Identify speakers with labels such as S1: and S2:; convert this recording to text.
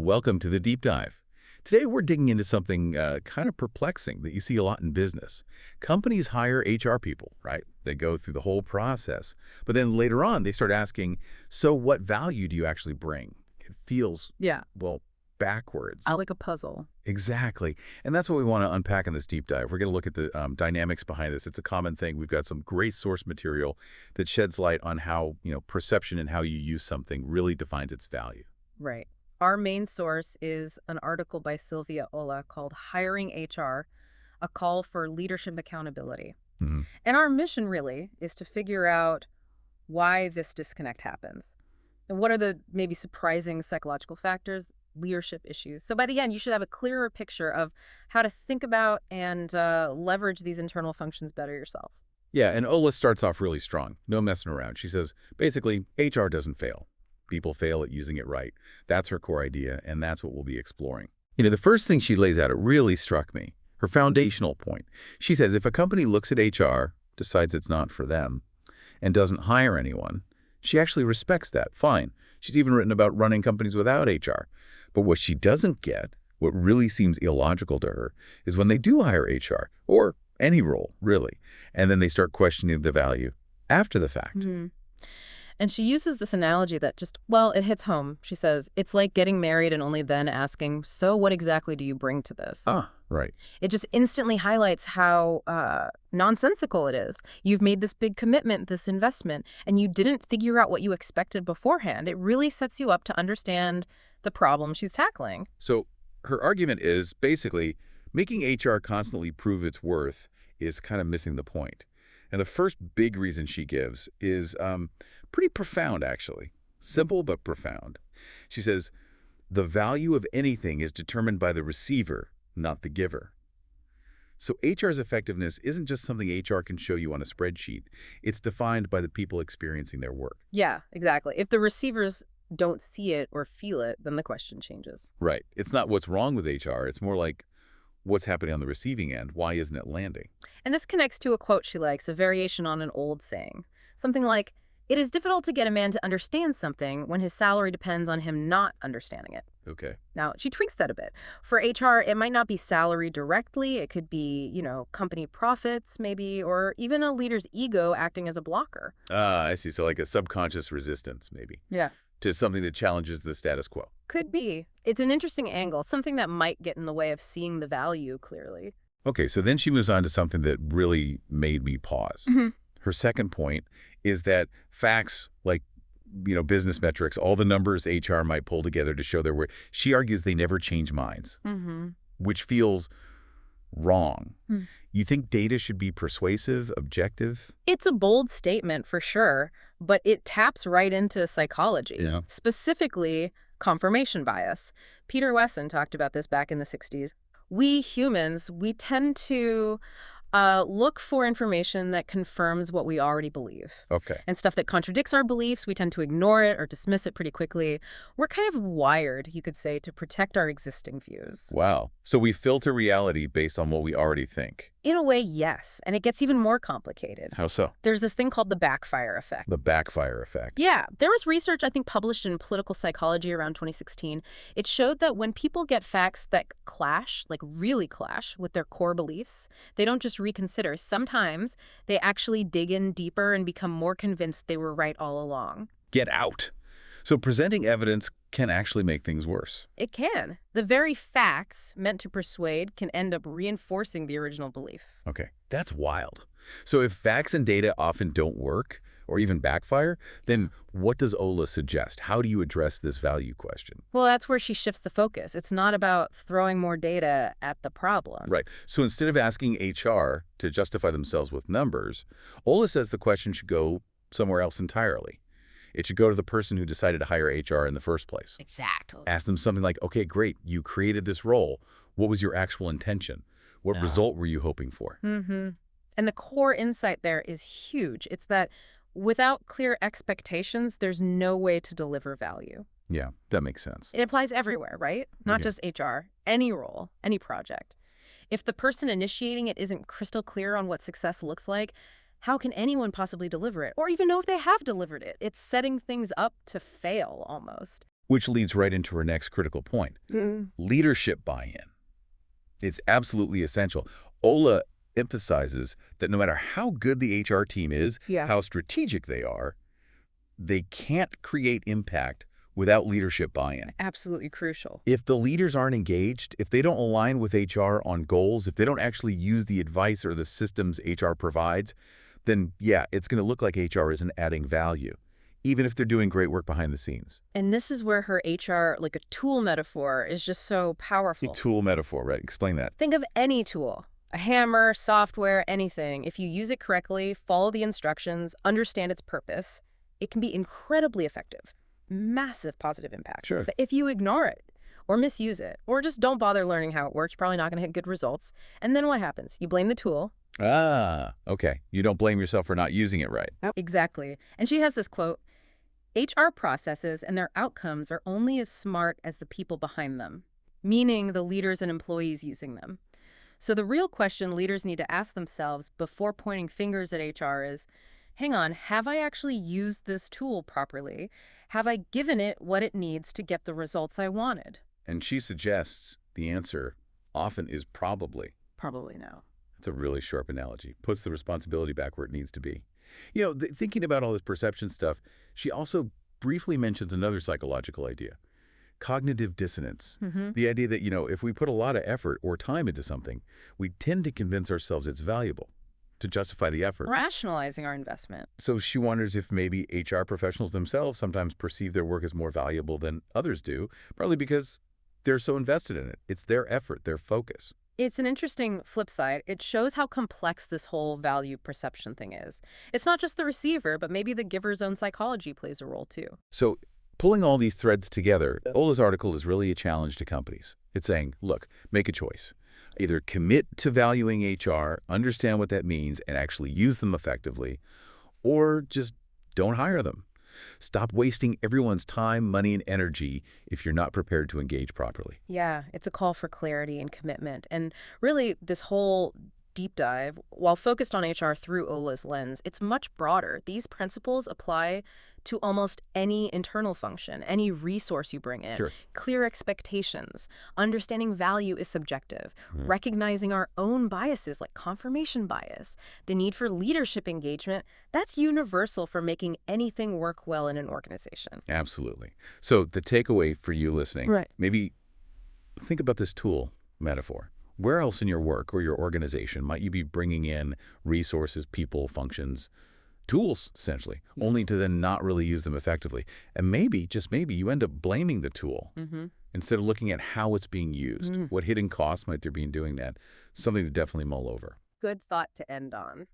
S1: Welcome to the deep dive. Today we're digging into something kind of perplexing that you see a lot in business. Companies hire HR people, right? They go through the whole process, but then later on they start asking, so what value do you actually bring? It feels,
S2: Yeah,
S1: well, backwards.
S2: like a puzzle.
S1: Exactly. And that's what we want to unpack in this deep dive. We're going to look at the dynamics behind this. It's a common thing. We've got some great source material that sheds light on how, perception and how you use something really defines its value.
S2: Right. Our main source is an article by Szilvia Olah called Hiring HR, a call for leadership accountability.
S1: Mhm.
S2: And our mission really is to figure out why this disconnect happens. And what are the maybe surprising psychological factors, leadership issues. So by the end, you should have a clearer picture of how to think about and leverage these internal functions better yourself.
S1: Yeah, and Ola starts off really strong. No messing around. She says, basically, HR doesn't fail. People fail at using it right. That's her core idea, and that's what we'll be exploring. The first thing she lays out, it really struck me. Her foundational point. She says if a company looks at HR, decides it's not for them, and doesn't hire anyone, she actually respects that. Fine. She's even written about running companies without HR. But what she doesn't get, what really seems illogical to her, is when they do hire HR, or any role, really, and then they start questioning the value after the fact.
S2: And she uses this analogy that it hits home. She says, it's like getting married and only then asking, so what exactly do you bring to this?
S1: Ah, right.
S2: It just instantly highlights how nonsensical it is. You've made this big commitment, this investment, and you didn't figure out what you expected beforehand. It really sets you up to understand the problem she's tackling.
S1: So her argument is basically making HR constantly prove its worth is kind of missing the point. And the first big reason she gives is pretty profound, actually. Simple but profound. She says, the value of anything is determined by the receiver, not the giver. So HR's effectiveness isn't just something HR can show you on a spreadsheet. It's defined by the people experiencing their work.
S2: Yeah, exactly. If the receivers don't see it or feel it, then the question changes.
S1: Right. It's not what's wrong with HR. It's more like what's happening on the receiving end. Why isn't it landing?
S2: And this connects to a quote she likes, a variation on an old saying. Something like, it is difficult to get a man to understand something when his salary depends on him not understanding it.
S1: Okay.
S2: Now, she tweaks that a bit. For HR, it might not be salary directly. It could be, company profits, maybe, or even a leader's ego acting as a blocker.
S1: Ah, I see. So like a subconscious resistance, maybe,
S2: Yeah.
S1: to something that challenges the status quo.
S2: Could be. It's an interesting angle, something that might get in the way of seeing the value clearly.
S1: Okay, so then she moves on to something that really made me pause. Her second point is that facts like, business metrics, all the numbers HR might pull together to show their work, she argues they never change minds, which feels wrong. You think data should be persuasive, objective?
S2: It's a bold statement for sure, but it taps right into psychology,
S1: Yeah.
S2: specifically confirmation bias. Peter Wesson talked about this back in the 60s. We humans, we tend to look for information that confirms what we already believe.
S1: Okay.
S2: And stuff that contradicts our beliefs, we tend to ignore it or dismiss it pretty quickly. We're kind of wired, you could say, to protect our existing views.
S1: Wow. So we filter reality based on what we already think.
S2: In a way, yes. And it gets even more complicated.
S1: How so?
S2: There's this thing called the backfire effect.
S1: The backfire effect.
S2: Yeah, there was research, I think, published in Political Psychology around 2016. It showed that when people get facts that clash, like really clash, with their core beliefs, they don't just reconsider. Sometimes they actually dig in deeper and become more convinced they were right all along.
S1: Get out. So presenting evidence can actually make things worse.
S2: It can. The very facts meant to persuade can end up reinforcing the original belief.
S1: Okay, that's wild. So if facts and data often don't work, or even backfire, then what does Ola suggest? How do you address this value question?
S2: Well, that's where she shifts the focus. It's not about throwing more data at the problem.
S1: Right. So instead of asking HR to justify themselves with numbers, Ola says the question should go somewhere else entirely. It should go to the person who decided to hire HR in the first place.
S2: Exactly.
S1: Ask them something like, okay, great, you created this role. What was your actual intention? What result were you hoping for?
S2: And the core insight there is huge. It's that without clear expectations, there's no way to deliver value.
S1: Yeah, that makes sense.
S2: It applies everywhere, right? Not just HR, any role, any project. If the person initiating it isn't crystal clear on what success looks like, how can anyone possibly deliver it? Or even know if they have delivered it? It's setting things up to fail, almost.
S1: Which leads right into her next critical point. Leadership buy-in. It's absolutely essential. Olah emphasizes that no matter how good the HR team is,
S2: Yeah.
S1: how strategic they are, they can't create impact without leadership buy-in.
S2: Absolutely crucial.
S1: If the leaders aren't engaged, if they don't align with HR on goals, if they don't actually use the advice or the systems HR provides, then yeah, it's going to look like HR isn't adding value, even if they're doing great work behind the scenes.
S2: And this is where her HR, like a tool metaphor, is just so
S1: A
S2: powerful.
S1: tool metaphor, right? Explain that.
S2: Think of any tool, a hammer, software, anything. If you use it correctly, follow the instructions, understand its purpose, it can be incredibly effective. Massive positive impact.
S1: Sure.
S2: But if you ignore it, or misuse it, or just don't bother learning how it works, you're probably not going to hit good results. And then what happens? You blame the tool.
S1: Ah, okay. You don't blame yourself for not using it right.
S2: Exactly. And she has this quote, HR processes and their outcomes are only as smart as the people behind them, meaning the leaders and employees using them. So the real question leaders need to ask themselves before pointing fingers at HR is, hang on, have I actually used this tool properly? Have I given it what it needs to get the results I wanted?
S1: And she suggests the answer often is probably.
S2: Probably no.
S1: It's a really sharp analogy. Puts the responsibility back where it needs to be. You know, thinking about all this perception stuff, she also briefly mentions another psychological idea, cognitive dissonance. The idea that, if we put a lot of effort or time into something, we tend to convince ourselves it's valuable to justify the effort.
S2: Rationalizing our investment.
S1: So she wonders if maybe HR professionals themselves sometimes perceive their work as more valuable than others do, partly because they're so invested in it. It's their effort, their focus.
S2: It's an interesting flip side. It shows how complex this whole value perception thing is. It's not just the receiver, but maybe the giver's own psychology plays a role too.
S1: So pulling all these threads together, Olah's article is really a challenge to companies. It's saying, look, make a choice. Either commit to valuing HR, understand what that means, and actually use them effectively, or just don't hire them. Stop wasting everyone's time, money, and energy if you're not prepared to engage properly.
S2: Yeah, it's a call for clarity and commitment. And really, this whole deep dive, while focused on HR through Olah's lens, it's much broader. These principles apply to almost any internal function, any resource you bring in.
S1: Sure.
S2: Clear expectations, understanding value is subjective, recognizing our own biases like confirmation bias, the need for leadership engagement, that's universal for making anything work well in an organization.
S1: Absolutely. So the takeaway for you listening,
S2: Right.
S1: maybe think about this tool metaphor. Where else in your work or your organization might you be bringing in resources, people, functions, tools, essentially, only to then not really use them effectively? And maybe, just maybe, you end up blaming the tool instead of looking at how it's being used. What hidden costs might there be in doing that? Something to definitely mull over.
S2: Good thought to end on.